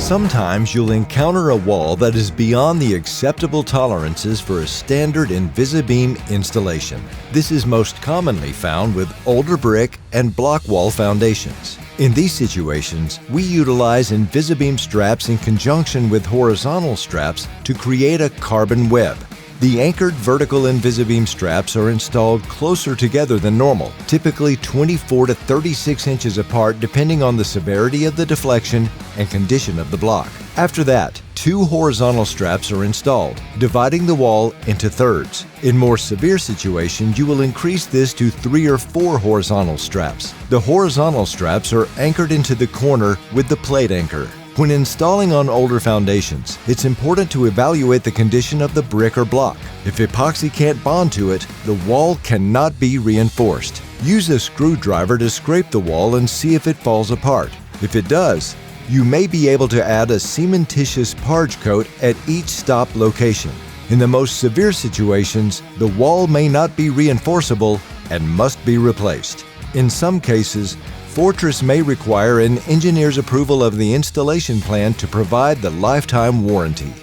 Sometimes you'll encounter a wall that is beyond the acceptable tolerances for a standard InvisiBeam installation. This is most commonly found with older brick and block wall foundations. In these situations, we utilize InvisiBeam straps in conjunction with horizontal straps to create a carbon web. The anchored vertical InvisiBeam straps are installed closer together than normal, typically 24 to 36 inches apart depending on the severity of the deflection and condition of the block. After that, 2 horizontal straps are installed, dividing the wall into thirds. In more severe situations, you will increase this to 3 or 4 horizontal straps. The horizontal straps are anchored into the corner with the plate anchor. When installing on older foundations, it's important to evaluate the condition of the brick or block. If epoxy can't bond to it, the wall cannot be reinforced. Use a screwdriver to scrape the wall and see if it falls apart. If it does, you may be able to add a cementitious parge coat at each stop location. In the most severe situations, the wall may not be reinforceable and must be replaced. In some cases, Fortress may require an engineer's approval of the installation plan to provide the lifetime warranty.